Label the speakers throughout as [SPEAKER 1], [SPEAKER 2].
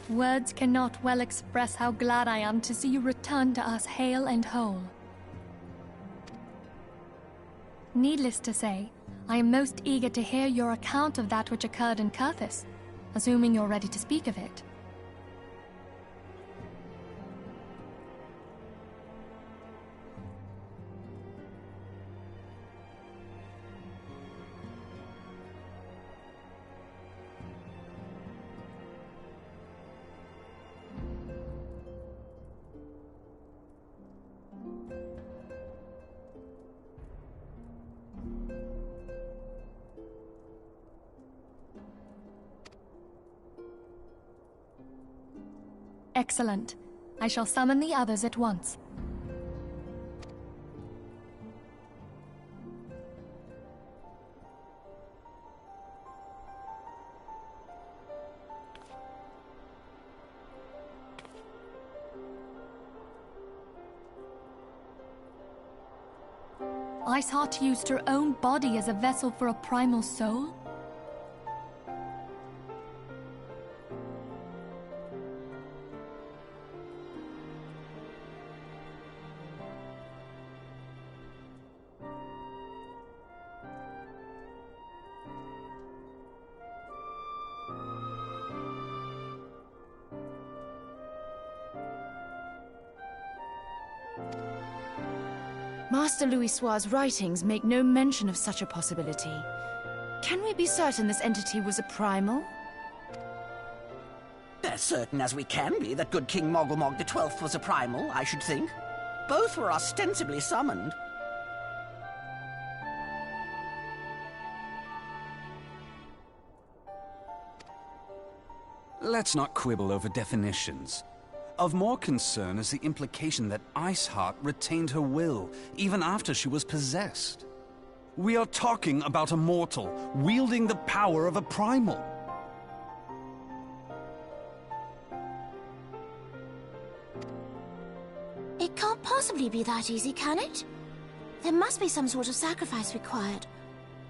[SPEAKER 1] Words cannot well express how glad I am to see you return to us hale and whole. Needless to say, I am most eager to hear your account of that which occurred in Curthis, assuming you're ready to speak of it. Excellent. I shall summon the others at once. Iceheart used her own body as a vessel for a primal soul?
[SPEAKER 2] Master Louisoix's writings make no mention of such a possibility. Can we be certain this entity was a primal?
[SPEAKER 3] As certain as we can be that good King Mogglemog XII was a primal, I should think. Both were ostensibly summoned.
[SPEAKER 4] Let's not quibble over definitions. Of more concern is the implication that Iceheart retained her will, even after she was possessed. We are talking about a mortal, wielding the power of a primal.
[SPEAKER 5] It can't possibly be that easy, can it? There must be some sort of sacrifice required.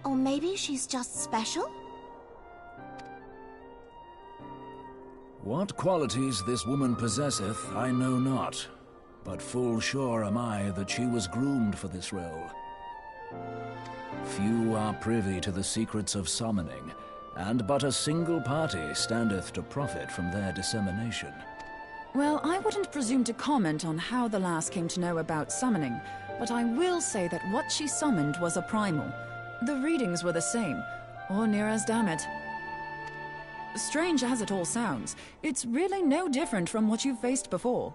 [SPEAKER 5] Or maybe she's just special?
[SPEAKER 6] What qualities this woman possesseth, I know not, but full sure am I that she was groomed for this role. Few are privy to the secrets of summoning, and but a single party standeth to profit from their dissemination.
[SPEAKER 7] Well, I wouldn't presume to comment on how the lass came to know about summoning, but I will say that what she summoned was a primal. The readings were the same, or near as damn it. Strange as it all sounds, it's really no different from what you've faced before.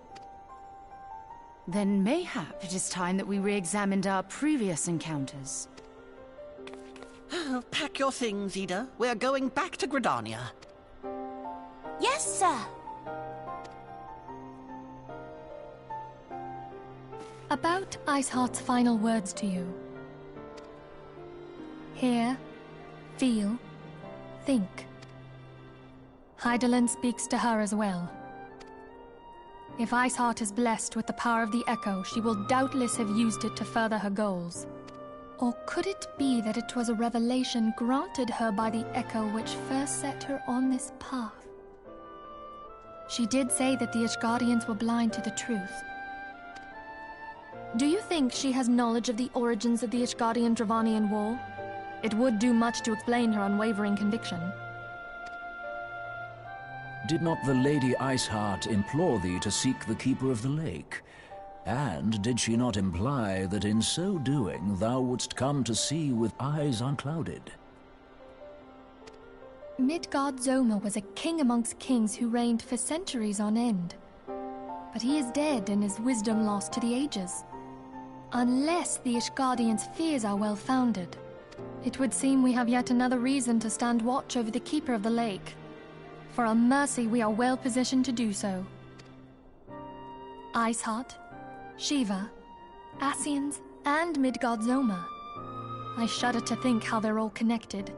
[SPEAKER 2] Then mayhap it is time that we re-examined our previous encounters.
[SPEAKER 3] Pack your things, Ida. We're going back to Gridania.
[SPEAKER 5] Yes, sir.
[SPEAKER 1] About Iceheart's final words to you. Hear, feel, think. Hydaelyn speaks to her as well. If Iceheart is blessed with the power of the Echo, she will doubtless have used it to further her goals. Or could it be that it was a revelation granted her by the Echo which first set her on this path? She did say that the Ishgardians were blind to the truth. Do you think she has knowledge of the origins of the Ishgardian-Dravanian War? It would do much to explain her unwavering conviction.
[SPEAKER 6] Did not the Lady Iceheart implore thee to seek the Keeper of the Lake? And did she not imply that in so doing thou wouldst come to see with eyes unclouded?
[SPEAKER 1] Midgard-Zoma was a king amongst kings who reigned for centuries on end. But he is dead and his wisdom lost to the ages. Unless the Ishgardians' fears are well-founded. It would seem we have yet another reason to stand watch over the Keeper of the Lake. For a mercy, we are well positioned to do so. Iceheart, Shiva, Ascians, and Midgard-Zoma. I shudder to think how they're all connected.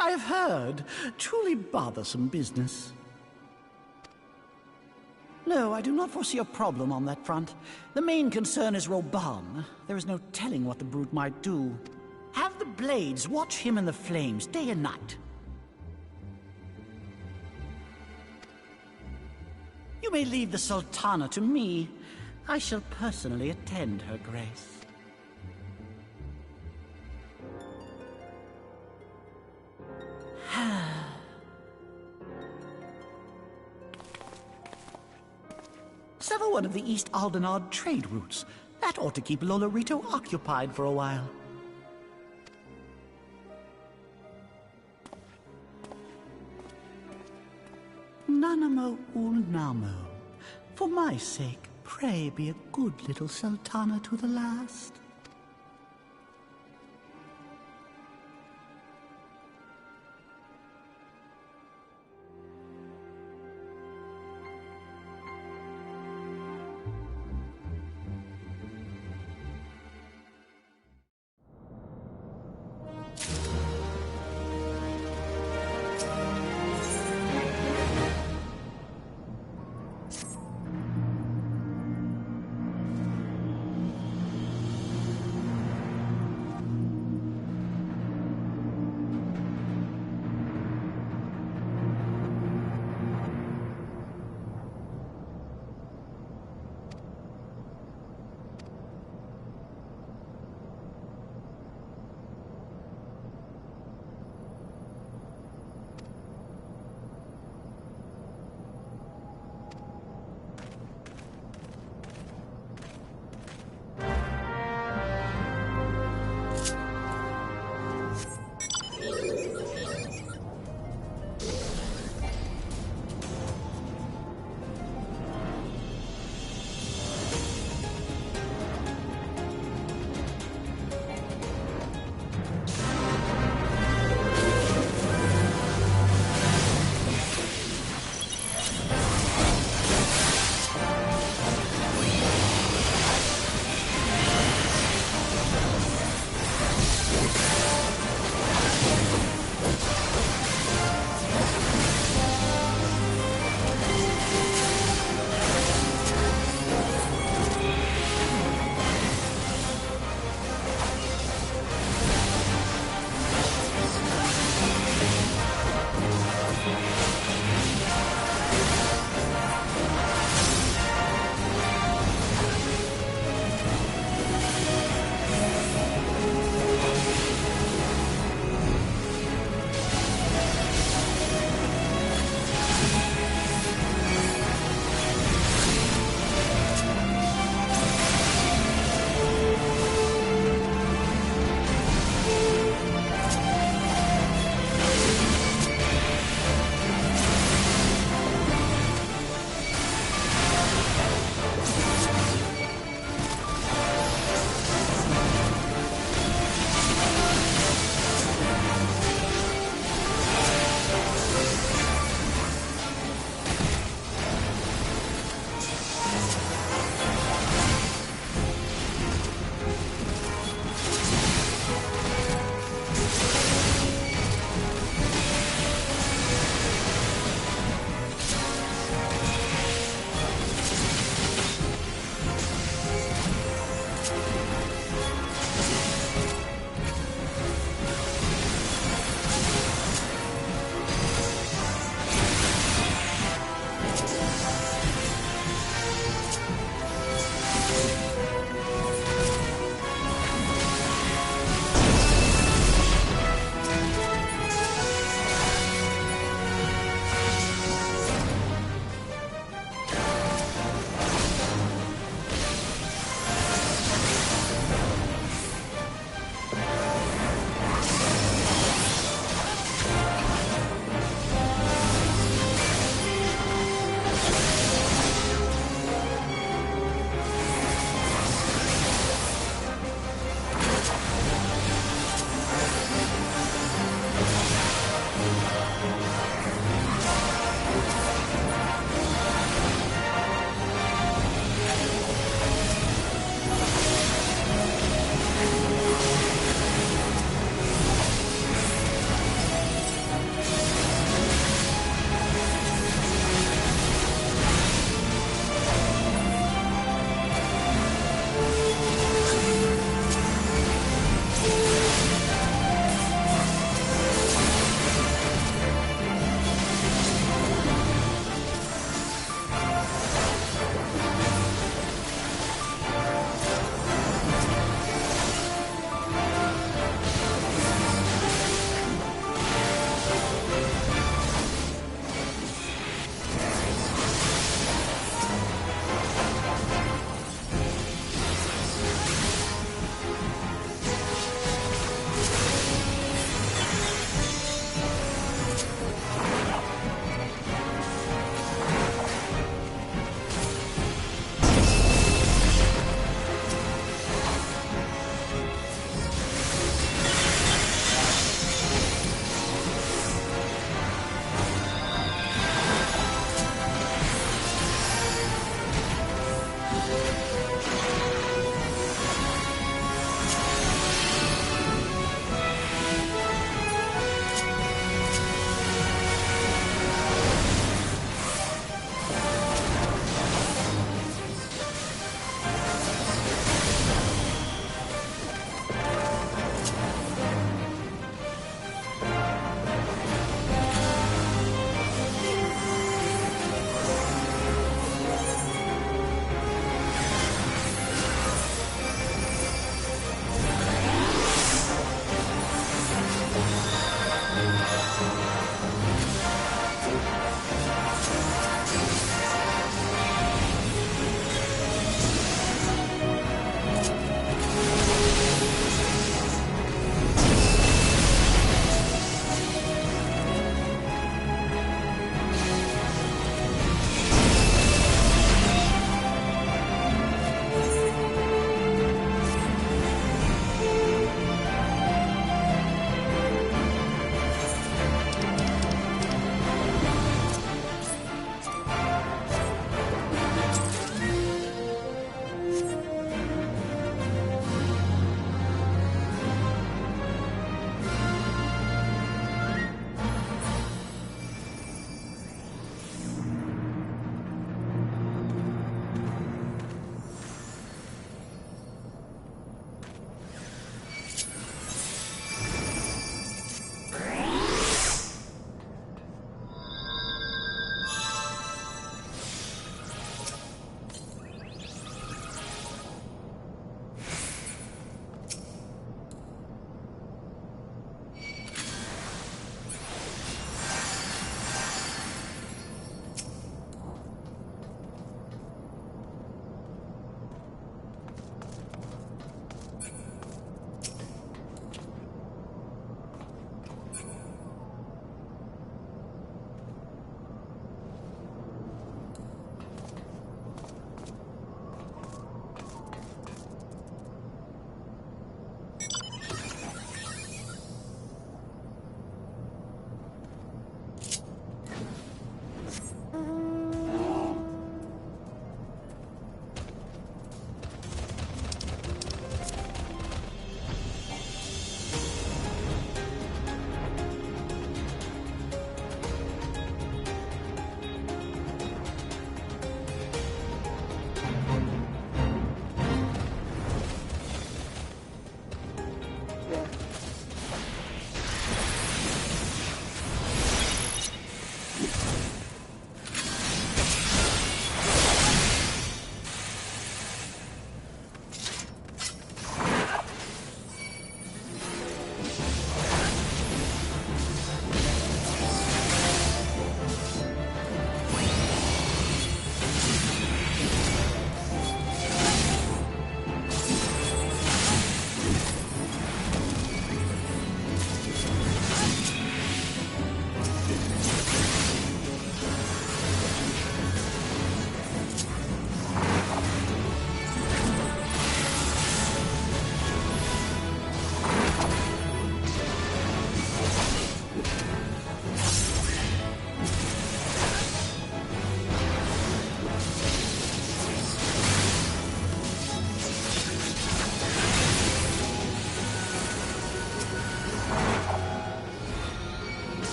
[SPEAKER 8] I have heard. Truly bothersome business. No, I do not foresee a problem on that front. The main concern is Reborn. There is no telling what the brute might do. Have the Blades watch him in the flames day and night. You may leave the Sultana to me. I shall personally attend her grace. Sever one of the East Aldenard trade routes. That ought to keep Lolorito occupied for a while. Nanamo Ulnamo. For my sake, pray be a good little Sultana to the last.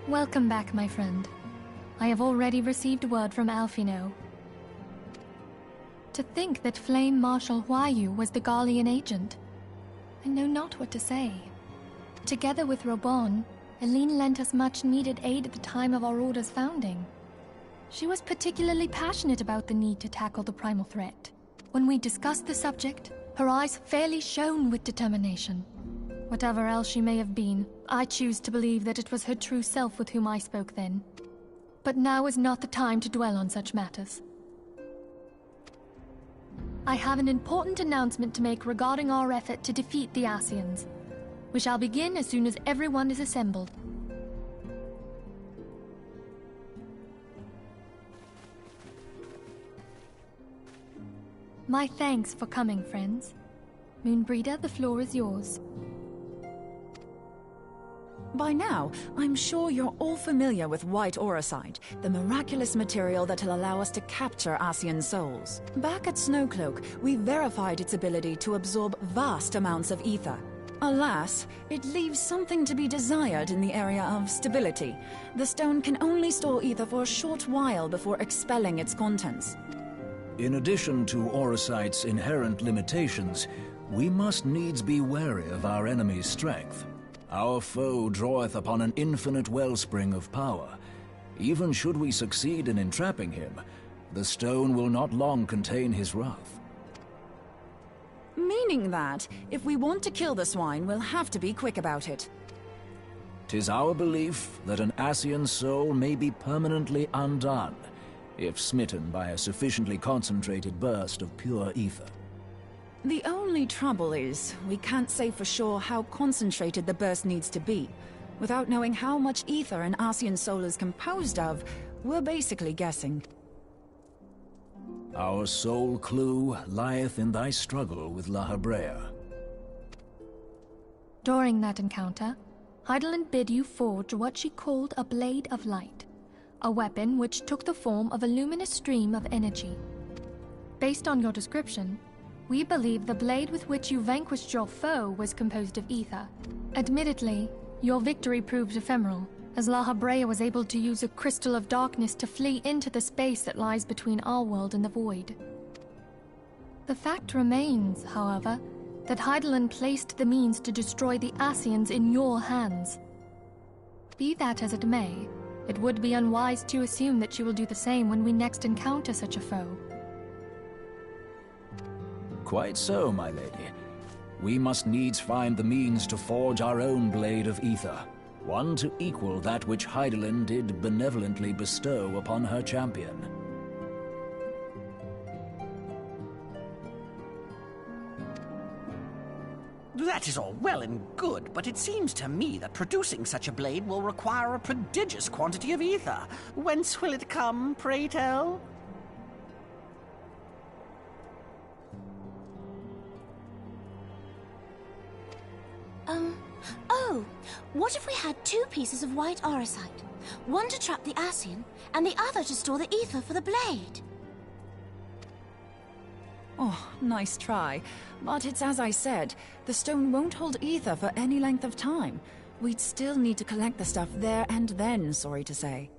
[SPEAKER 1] Welcome back, my friend. I have already received word from Alfino. To think that Flame Marshal Huayu was the Garlean agent. I know not what to say. Together with Reborn, Eileen lent us much-needed aid at the time of our Order's founding. She was particularly passionate about the need to tackle the primal threat. When we discussed the subject, her eyes fairly shone with determination. Whatever else she may have been, I choose to believe that it was her true self with whom I spoke then. But now is not the time to dwell on such matters. I have an important announcement to make regarding our effort to defeat the Ascians. We shall begin as soon as everyone is assembled. My thanks for coming, friends. Moonbreeder, the floor is yours.
[SPEAKER 7] By now, I'm sure you're all familiar with white auracite, the miraculous material that'll allow us to capture Ascian souls. Back at Snowcloak, we verified its ability to absorb vast amounts of ether. Alas, it leaves something to be desired in the area of stability. The stone can only store ether for a short while before expelling its contents.
[SPEAKER 6] In addition to auracite's inherent limitations, we must needs be wary of our enemy's strength. Our foe draweth upon an infinite wellspring of power. Even should we succeed in entrapping him, the stone will not long contain his wrath.
[SPEAKER 7] Meaning that, if we want to kill the swine, we'll have to be quick about it.
[SPEAKER 6] 'Tis our belief that an Ascian soul may be permanently undone, if smitten by a sufficiently concentrated burst of pure ether.
[SPEAKER 7] The only trouble is, we can't say for sure how concentrated the burst needs to be. Without knowing how much ether an Ascian soul is composed of, we're basically guessing.
[SPEAKER 6] Our sole clue lieth in thy struggle with La Habrea.
[SPEAKER 1] During that encounter, Heidelin bid you forge what she called a Blade of Light, a weapon which took the form of a luminous stream of energy. Based on your description, we believe the blade with which you vanquished your foe was composed of ether. Admittedly, your victory proved ephemeral, as La Habrea was able to use a crystal of darkness to flee into the space that lies between our world and the void. The fact remains, however, that Heidelin placed the means to destroy the Ascians in your hands. Be that as it may, it would be unwise to assume that she will do the same when we next encounter such a foe.
[SPEAKER 6] Quite so, my lady. We must needs find the means to forge our own blade of ether, one to equal that which Heidelin did benevolently bestow upon her champion.
[SPEAKER 3] That is all well and good, but it seems to me that producing such a blade will require a prodigious quantity of ether. Whence will it come, pray tell?
[SPEAKER 5] Oh, what if we had two pieces of white auracite? One to trap the Ascian, and the other to store the ether for the blade.
[SPEAKER 7] Oh, nice try. But it's as I said, the stone won't hold ether for any length of time. We'd still need to collect the stuff there and then, sorry to say.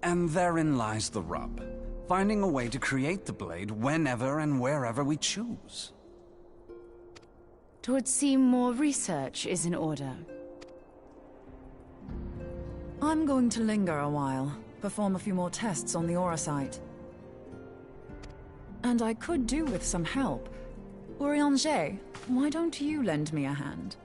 [SPEAKER 4] And therein lies the rub. Finding a way to create the blade whenever and wherever we choose.
[SPEAKER 2] 'Twould seem more research is in order.
[SPEAKER 7] I'm going to linger a while, perform a few more tests on the auracite. And I could do with some help. Urianger, why don't you lend me a hand?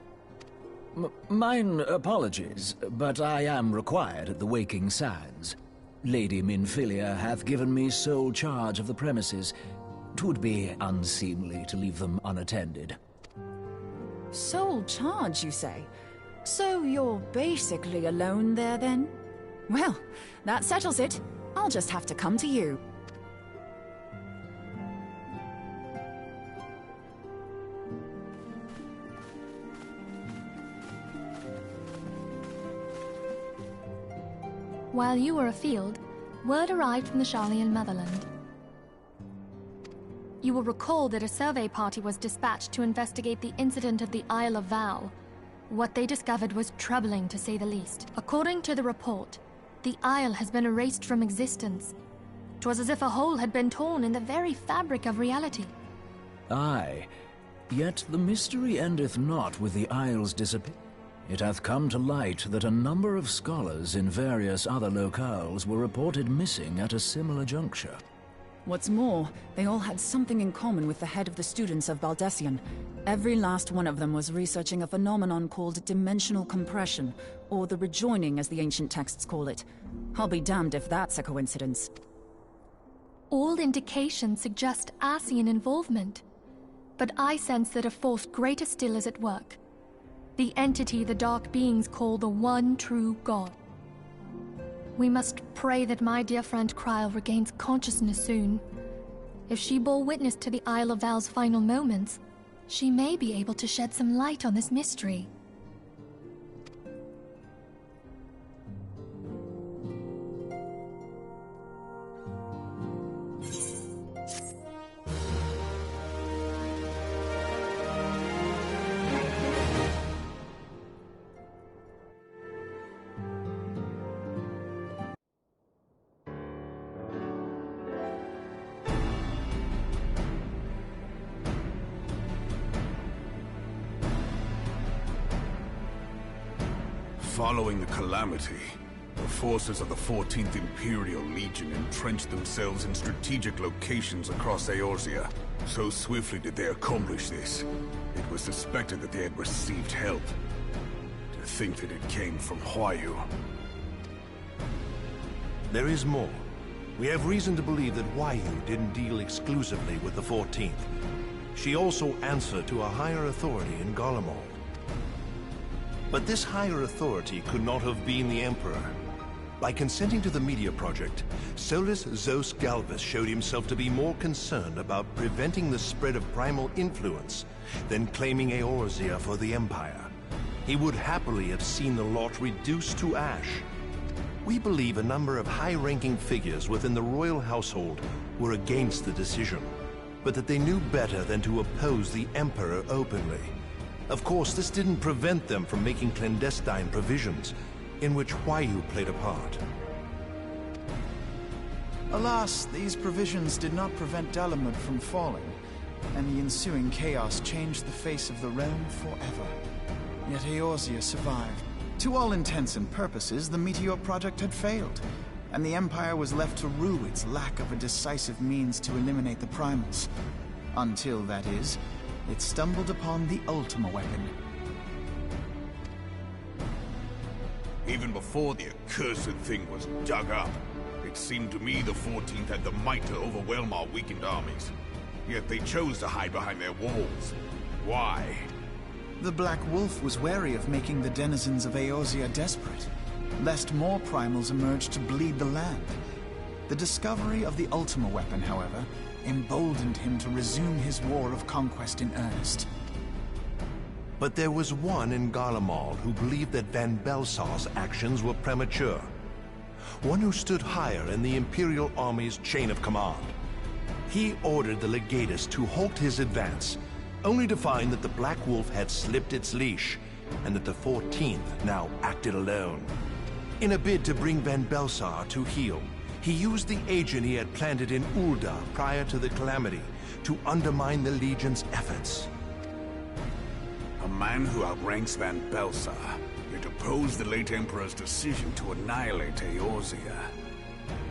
[SPEAKER 6] Mine apologies, but I am required at the Waking Sands. Lady Minfilia hath given me sole charge of the premises. 'Twould be unseemly to leave them unattended.
[SPEAKER 7] Sole charge, you say? So you're basically alone there, then? Well, that settles it. I'll just have to come to you.
[SPEAKER 1] While you were afield, word arrived from the Sharlayan motherland. You will recall that a survey party was dispatched to investigate the incident at the Isle of Val. What they discovered was troubling, to say the least. According to the report, the Isle has been erased from existence. 'Twas as if a hole had been torn in the very fabric of reality.
[SPEAKER 6] Aye, yet the mystery endeth not with the Isle's disappearance. It hath come to light that a number of scholars in various other locales were reported missing at a similar juncture.
[SPEAKER 7] What's more, they all had something in common with the head of the students of Baldessian. Every last one of them was researching a phenomenon called dimensional compression, or the rejoining as the ancient texts call it. I'll be damned if that's a coincidence.
[SPEAKER 1] All indications suggest Ascian involvement, but I sense that a force greater still is at work. The entity the Dark Beings call the One True God. We must pray that my dear friend Kryl regains consciousness soon. If she bore witness to the Isle of Val's final moments, she may be able to shed some light on this mystery.
[SPEAKER 9] Following the calamity, the forces of the 14th Imperial Legion entrenched themselves in strategic locations across Eorzea. So swiftly did they accomplish this, it was suspected that they had received help. To think that it came from Huayu.
[SPEAKER 10] There is more. We have reason to believe that Huayu didn't deal exclusively with the 14th. She also answered to a higher authority in Garlemald. But this higher authority could not have been the Emperor. By consenting to the Media Project, Solus Zos Galvus showed himself to be more concerned about preventing the spread of primal influence than claiming Eorzea for the Empire. He would happily have seen the lot reduced to ash. We believe a number of high-ranking figures within the royal household were against the decision, but that they knew better than to oppose the Emperor openly. Of course, this didn't prevent them from making clandestine provisions, in which Huayu played a part.
[SPEAKER 11] Alas, these provisions did not prevent Dalamud from falling, and the ensuing chaos changed the face of the realm forever. Yet Eorzea survived. To all intents and purposes, the Meteor Project had failed, and the Empire was left to rue its lack of a decisive means to eliminate the primals. Until, that is, it stumbled upon the Ultima weapon.
[SPEAKER 9] Even before the accursed thing was dug up, it seemed to me the 14th had the might to overwhelm our weakened armies. Yet they chose to hide behind their walls. Why?
[SPEAKER 11] The Black Wolf was wary of making the denizens of Eorzea desperate, lest more primals emerge to bleed the land. The discovery of the Ultima weapon, however, emboldened him to resume his war of conquest in earnest.
[SPEAKER 10] But there was one in Garlemald who believed that Van Belsar's actions were premature. One who stood higher in the Imperial Army's chain of command. He ordered the Legatus to halt his advance, only to find that the Black Wolf had slipped its leash, and that the 14th now acted alone. In a bid to bring Van Belsar to heel, he used the agent he had planted in Ul'dah prior to the calamity to undermine the Legion's efforts.
[SPEAKER 9] A man who outranks Van Belsar, yet opposed the late Emperor's decision to annihilate Eorzea.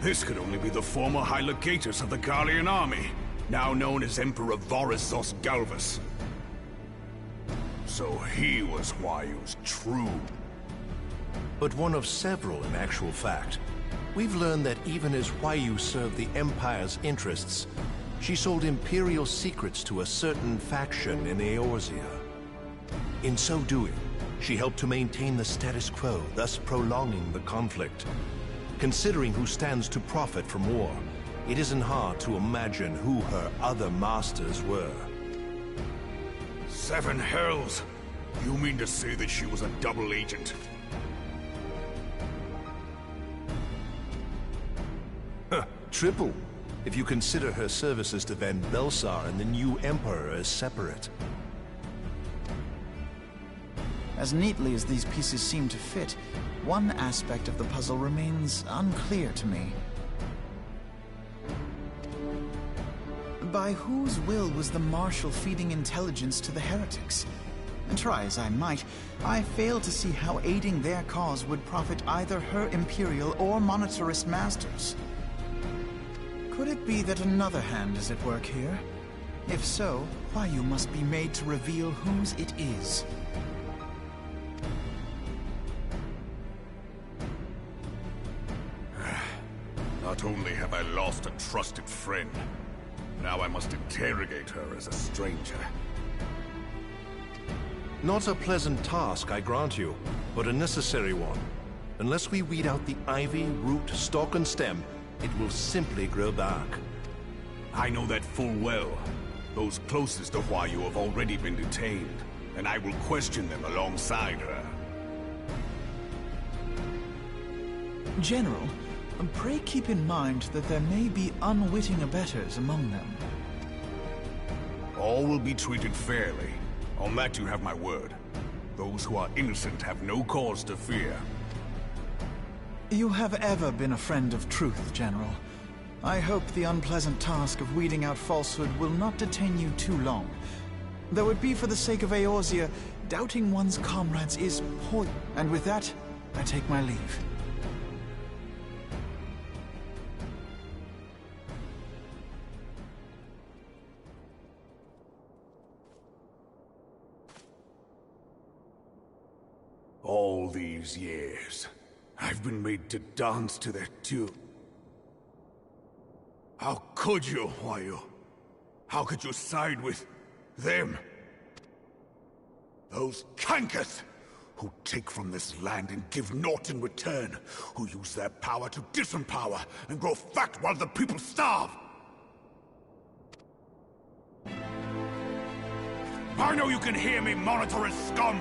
[SPEAKER 9] This could only be the former High Legatus of the Garlean army, now known as Emperor Voris Zos Galvus. So he was Huayu's true.
[SPEAKER 10] But one of several in actual fact. We've learned that even as Huayu served the Empire's interests, she sold Imperial secrets to a certain faction in Eorzea. In so doing, she helped to maintain the status quo, thus prolonging the conflict. Considering who stands to profit from war, it isn't hard to imagine who her other masters were.
[SPEAKER 9] Seven hells! You mean to say that she was a double agent?
[SPEAKER 10] Triple, if you consider her services to Van Belsar and the new Emperor as separate.
[SPEAKER 11] As neatly as these pieces seem to fit, one aspect of the puzzle remains unclear to me. By whose will was the Marshal feeding intelligence to the heretics? And try as I might, I fail to see how aiding their cause would profit either her Imperial or Monetarist masters. Could it be that another hand is at work here? If so, Huayu must be made to reveal whose it is.
[SPEAKER 9] Not only have I lost a trusted friend, now I must interrogate her as a stranger.
[SPEAKER 10] Not a pleasant task, I grant you, but a necessary one. Unless we weed out the ivy, root, stalk, and stem, it will simply grow back.
[SPEAKER 9] I know that full well. Those closest to Huayu have already been detained, and I will question them alongside her.
[SPEAKER 11] General, pray keep in mind that there may be unwitting abettors among them.
[SPEAKER 9] All will be treated fairly. On that you have my word. Those who are innocent have no cause to fear.
[SPEAKER 11] You have ever been a friend of truth, General. I hope the unpleasant task of weeding out falsehood will not detain you too long. Though it be for the sake of Eorzea, doubting one's comrades is poison. And with that, I take my leave.
[SPEAKER 9] All these years, I've been made to dance to their tune. How could you, Huayu? How could you side with them? Those cankers who take from this land and give naught in return, who use their power to disempower and grow fat while the people starve. I know you can hear me, Monetarist scum!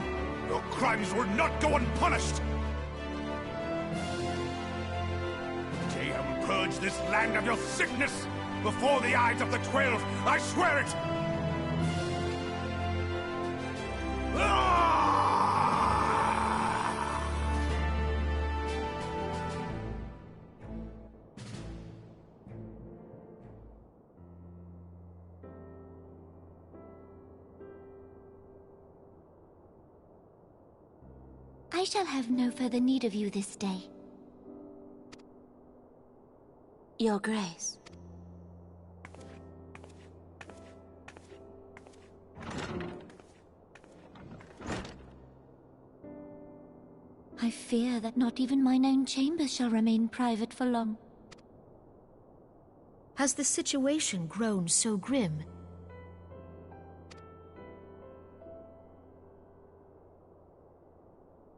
[SPEAKER 9] Your crimes will not go unpunished! Purge this land of your sickness before the eyes of the 12, I swear it!
[SPEAKER 5] I shall have no further need of you this day. Your Grace. I fear that not even mine own chambers shall remain private for long.
[SPEAKER 2] Has the situation grown so grim?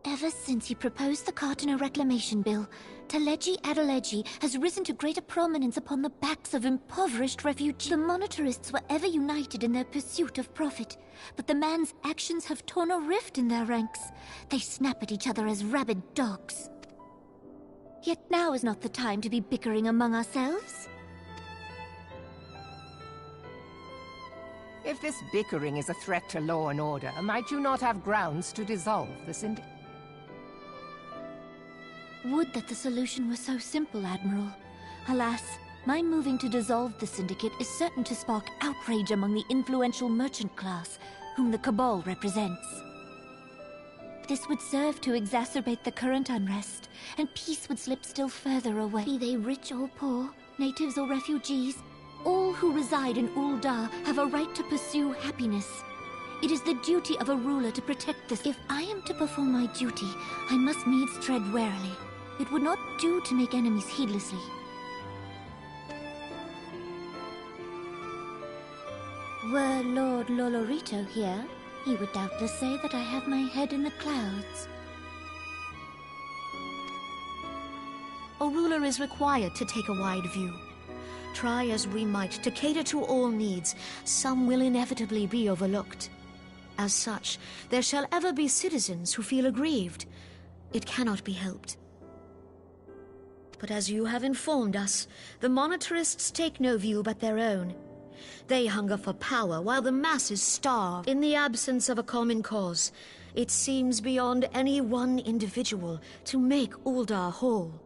[SPEAKER 5] Ever since he proposed the Cartano Reclamation Bill, Teleji Adeleji has risen to greater prominence upon the backs of impoverished refugees. The Monetarists were ever united in their pursuit of profit, but the man's actions have torn a rift in their ranks. They snap at each other as rabid dogs. Yet now is not the time to be bickering among ourselves.
[SPEAKER 12] If this bickering is a threat to law and order, might you not have grounds to dissolve the Syndicate?
[SPEAKER 5] Would that the solution were so simple, Admiral. Alas, my moving to dissolve the Syndicate is certain to spark outrage among the influential merchant class, whom the Cabal represents. This would serve to exacerbate the current unrest, and peace would slip still further away. Be they rich or poor, natives or refugees, all who reside in Ul'dah have a right to pursue happiness. It is the duty of a ruler to protect this. If I am to perform my duty, I must needs tread warily. It would not do to make enemies heedlessly. Were Lord Lolorito here, he would doubtless say that I have my head in the clouds.
[SPEAKER 2] A ruler is required to take a wide view. Try as we might to cater to all needs, some will inevitably be overlooked. As such, there shall ever be citizens who feel aggrieved. It cannot be helped. But as you have informed us, the Monetarists take no view but their own. They hunger for power while the masses starve. In the absence of a common cause, it seems beyond any one individual to make Uldar whole.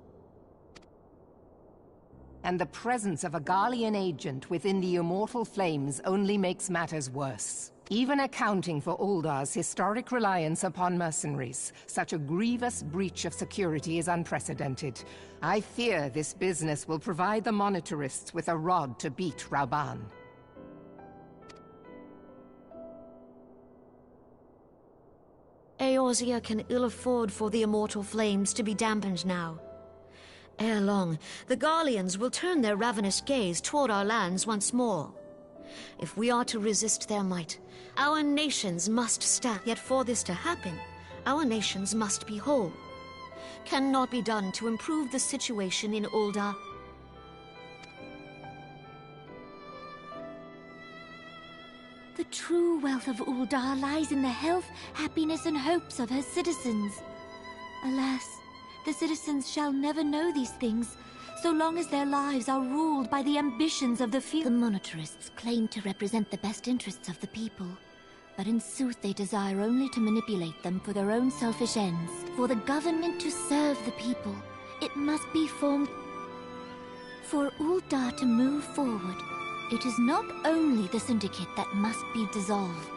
[SPEAKER 12] And the presence of a Garlean agent within the Immortal Flames only makes matters worse. Even accounting for Uldar's historic reliance upon mercenaries, such a grievous breach of security is unprecedented. I fear this business will provide the Monetarists with a rod to beat Reborn.
[SPEAKER 2] Eorzea can ill afford for the Immortal Flames to be dampened now. Ere long, the Garleans will turn their ravenous gaze toward our lands once more. If we are to resist their might, our nations must stand. Yet for this to happen, our nations must be whole. Cannot be done to improve the situation in Uldar.
[SPEAKER 5] The true wealth of Uldar lies in the health, happiness, and hopes of her citizens. Alas, the citizens shall never know these things, so long as their lives are ruled by the ambitions of the few. The Monetarists claim to represent the best interests of the people, but in sooth they desire only to manipulate them for their own selfish ends. For the government to serve the people, it must be formed. For Uldar to move forward, it is not only the Syndicate that must be dissolved.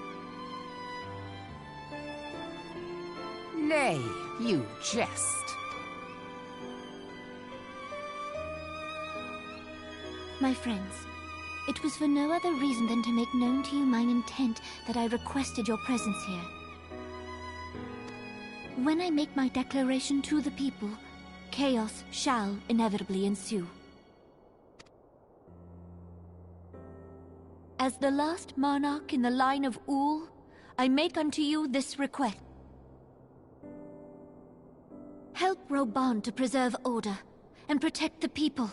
[SPEAKER 12] Nay, you jest.
[SPEAKER 5] My friends, it was for no other reason than to make known to you mine intent that I requested your presence here. When I make my declaration to the people, chaos shall inevitably ensue. As the last monarch in the line of Ul, I make unto you this request. Help Reborn to preserve order and protect the people.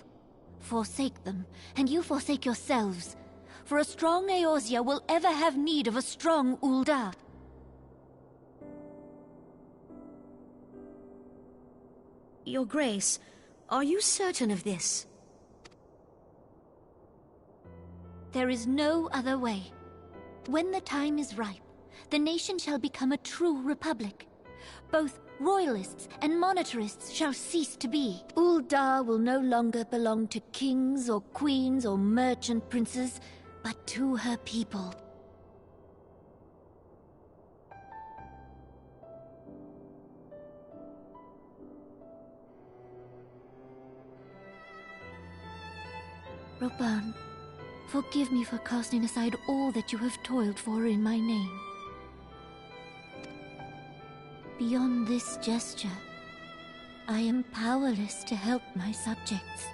[SPEAKER 5] Forsake them, and you forsake yourselves. For a strong Eorzea will ever have need of a strong Uldar.
[SPEAKER 2] Your Grace, are you certain of this?
[SPEAKER 5] There is no other way. When the time is ripe, the nation shall become a true republic. Both royalists and monetarists shall cease to be. Uldar will no longer belong to kings or queens or merchant princes, but to her people. Reborn, forgive me for casting aside all that you have toiled for in my name. Beyond this gesture, I am powerless to help my subjects.